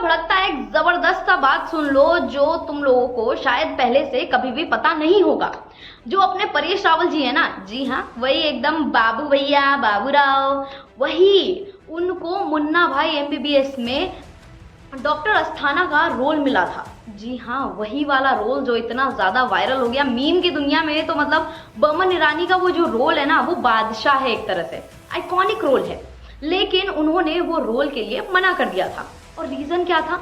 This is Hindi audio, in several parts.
भड़कता है, एक जबरदस्त सा बात सुन लो जो तुम लोगों को शायद पहले से कभी भी पता नहीं होगा। जो अपने परेश रावल जी है ना, जी हाँ, वही एकदम बाबू भैया, बाबू राव, वही उनको मुन्ना भाई एमबीबीएस में डॉक्टर अस्थाना का रोल मिला था। जी हाँ, वही वाला रोल जो इतना ज्यादा वायरल हो गया मीम की दुनिया में। तो मतलब बमन ईरानी का वो जो रोल है ना, वो बादशाह है, एक तरह से आइकॉनिक रोल है। लेकिन उन्होंने वो रोल के लिए मना कर दिया था। और रीजन क्या था?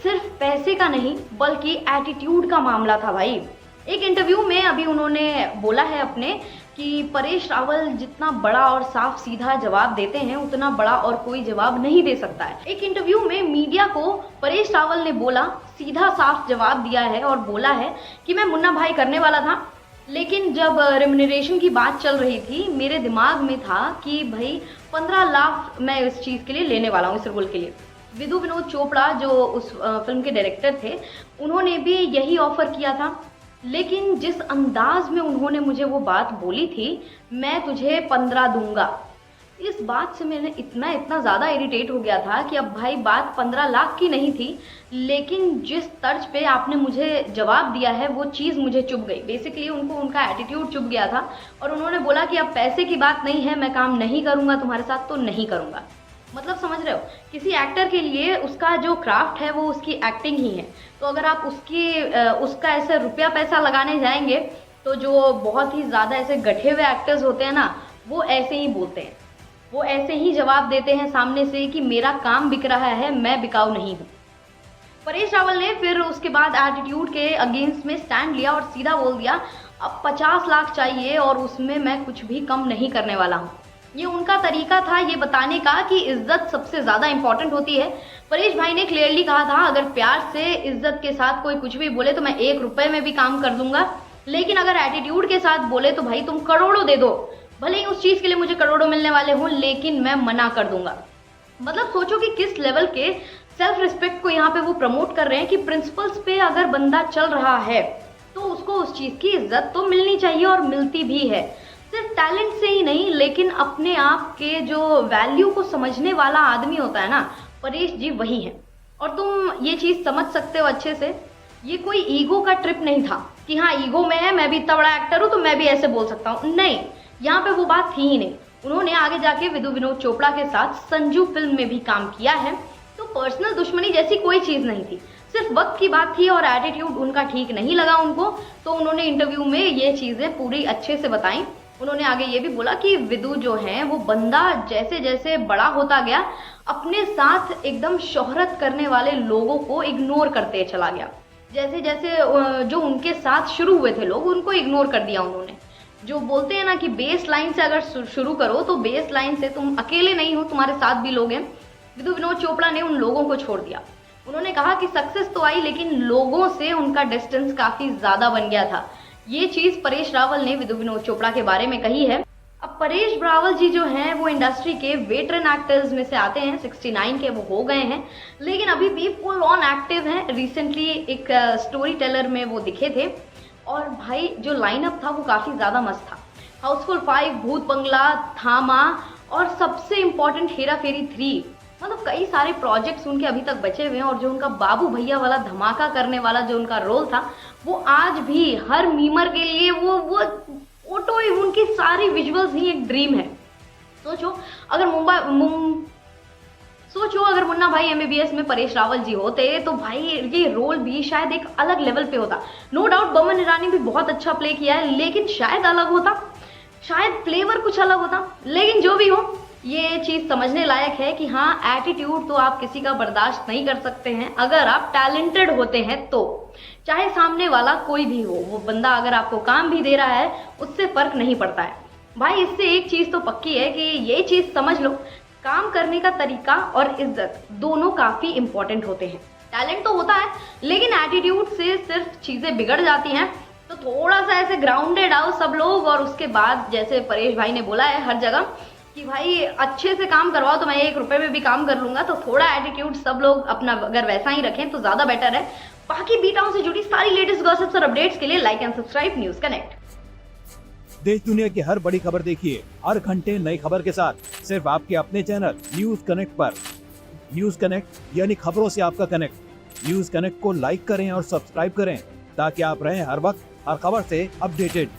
सिर्फ पैसे का नहीं बल्कि एटीट्यूड का मामला था भाई। एक इंटरव्यू में अभी उन्होंने बोला है अपने कि परेश रावल जितना बड़ा और साफ सीधा जवाब देते हैं उतना बड़ा और कोई जवाब नहीं दे सकता है। एक इंटरव्यू में मीडिया को परेश रावल ने बोला, सीधा साफ जवाब दिया है और बोला है कि मैं मुन्ना भाई करने वाला था, लेकिन जब रेम्यूनरेशन की बात चल रही थी मेरे दिमाग में था कि भाई 15 लाख मैं इस चीज़ के लिए लेने वाला हूँ, इस रोल के लिए। विदु विनोद चोपड़ा जो उस फिल्म के डायरेक्टर थे, उन्होंने भी यही ऑफर किया था। लेकिन जिस अंदाज में उन्होंने मुझे वो बात बोली थी, मैं तुझे 15 दूंगा, इस बात से मैंने इतना ज़्यादा इरिटेट हो गया था कि अब भाई बात 15 लाख की नहीं थी, लेकिन जिस तर्ज पे आपने मुझे जवाब दिया है वो चीज़ मुझे चुभ गई। बेसिकली उनको उनका एटीट्यूड चुभ गया था और उन्होंने बोला कि अब पैसे की बात नहीं है, मैं काम नहीं करूँगा तुम्हारे साथ तो नहीं करूँगा। मतलब समझ रहे हो, किसी एक्टर के लिए उसका जो क्राफ्ट है वो उसकी एक्टिंग ही है। तो अगर आप उसका ऐसे रुपया पैसा लगाने जाएंगे तो जो बहुत ही ज़्यादा ऐसे गठे हुए एक्टर्स होते हैं ना, वो ऐसे ही बोलते हैं, वो ऐसे ही जवाब देते हैं सामने से कि मेरा काम बिक रहा है, मैं बिकाऊ नहीं हूँ। परेश रावल ने फिर उसके बाद एटीट्यूड के अगेंस्ट में स्टैंड लिया और सीधा बोल दिया अब 50 लाख चाहिए और उसमें मैं कुछ भी कम नहीं करने वाला हूँ। ये उनका तरीका था ये बताने का कि इज्जत सबसे ज्यादा इंपॉर्टेंट होती है। परेश भाई ने क्लियरली कहा था अगर प्यार से इज्जत के साथ कोई कुछ भी बोले तो मैं 1 रुपए में भी काम कर दूंगा, लेकिन अगर एटीट्यूड के साथ बोले तो भाई तुम करोड़ों दे दो, भले ही उस चीज के लिए मुझे करोड़ों मिलने वाले हों, लेकिन मैं मना कर दूंगा। मतलब सोचो कि किस लेवल के सेल्फ रिस्पेक्ट को यहाँ पे वो प्रमोट कर रहे हैं कि प्रिंसिपल्स पे अगर बंदा चल रहा है तो उसको उस चीज की इज्जत तो मिलनी चाहिए और मिलती भी है। सिर्फ टैलेंट से ही नहीं, लेकिन अपने आप के जो वैल्यू को समझने वाला आदमी होता है ना, परेश जी वही है। और तुम ये चीज समझ सकते हो अच्छे से, ये कोई ईगो का ट्रिप नहीं था कि हाँ ईगो में है, मैं भी इतना बड़ा एक्टर हूँ तो मैं भी ऐसे बोल सकता हूँ, नहीं, यहाँ पे वो बात थी ही नहीं। उन्होंने आगे जाके विदु विनोद चोपड़ा के साथ संजू फिल्म में भी काम किया है, तो पर्सनल दुश्मनी जैसी कोई चीज नहीं थी, सिर्फ वक्त की बात थी और एटीट्यूड उनका ठीक नहीं लगा उनको, तो उन्होंने इंटरव्यू में ये चीजें पूरी अच्छे से बताई। उन्होंने आगे ये भी बोला कि विदु जो है वो बंदा जैसे जैसे बड़ा होता गया अपने साथ एकदम शोहरत करने वाले लोगों को इग्नोर करते चला गया। जैसे जैसे जो उनके साथ शुरू हुए थे लोग उनको इग्नोर कर दिया उन्होंने। जो बोलते हैं ना कि बेस लाइन से अगर शुरू करो तो बेस लाइन से तुम अकेले नहीं हो, तुम्हारे साथ भी लोग हैं। विदु विनोद चोपड़ा ने उन लोगों को छोड़ दिया। उन्होंने कहा कि सक्सेस तो आई लेकिन लोगों से उनका डिस्टेंस काफी ज्यादा बन गया था। ये चीज परेश रावल ने विदु विनोद चोपड़ा के बारे में कही है। अब परेश रावल जी जो हैं वो इंडस्ट्री के वेटरन एक्टर्स में से आते हैं, 69 के वो हो गए हैं, लेकिन अभी भी फुल ऑन एक्टिव हैं। रिसेंटली एक स्टोरी टेलर में वो दिखे थे और भाई जो लाइनअप था वो काफी ज्यादा मस्त था। हाउसफुल 5, भूत बंगला, थामा और सबसे इम्पोर्टेंट हेरा फेरी 3, मतलब कई सारे प्रोजेक्ट्स उनके अभी तक बचे हुए हैं। और जो उनका बाबू भैया वाला धमाका करने वाला जो उनका रोल था वो आज भी हर मीमर के लिए वो फोटो ही, उनकी सारी विजुअल्स ही एक ड्रीम है। सोचो अगर मुन्ना भाई एमबीबीएस में परेश रावल जी होते तो भाई ये रोल भी शायद एक अलग लेवल पे होता। नो डाउट बमन ईरानी भी बहुत अच्छा प्ले किया है, लेकिन शायद अलग होता, शायद फ्लेवर कुछ अलग होता। लेकिन जो भी हो, ये चीज समझने लायक है कि हाँ एटीट्यूड तो आप किसी का बर्दाश्त नहीं कर सकते हैं अगर आप टैलेंटेड होते हैं तो, चाहे सामने वाला कोई भी हो, वो बंदा अगर आपको काम भी दे रहा है उससे फर्क नहीं पड़ता है भाई। इससे एक चीज तो पक्की है कि ये चीज समझ लो, काम करने का तरीका और इज्जत दोनों काफी इंपॉर्टेंट होते हैं। टैलेंट तो होता है लेकिन एटीट्यूड से सिर्फ चीजें बिगड़ जाती हैं। तो थोड़ा सा ऐसे ग्राउंडेड आओ सब लोग, और उसके बाद जैसे परेश भाई ने बोला है हर जगह कि भाई अच्छे से काम करवाओ तो मैं 1 रुपए में भी काम कर लूंगा, तो थोड़ा एटीट्यूड सब लोग अपना अगर वैसा ही रखें तो ज्यादा बेटर है। बाकी बी टाउन से जुड़ी सारी लेटेस्ट गॉसिप्स और अपडेट्स के लिए like and subscribe news connect. देश दुनिया की हर बड़ी खबर देखिए हर घंटे नई खबर के साथ, सिर्फ आपके अपने चैनल न्यूज कनेक्ट पर। न्यूज कनेक्ट यानी खबरों से आपका कनेक्ट। न्यूज कनेक्ट को लाइक करें और सब्सक्राइब करें ताकि आप रहें हर वक्त हर खबर से अपडेटेड।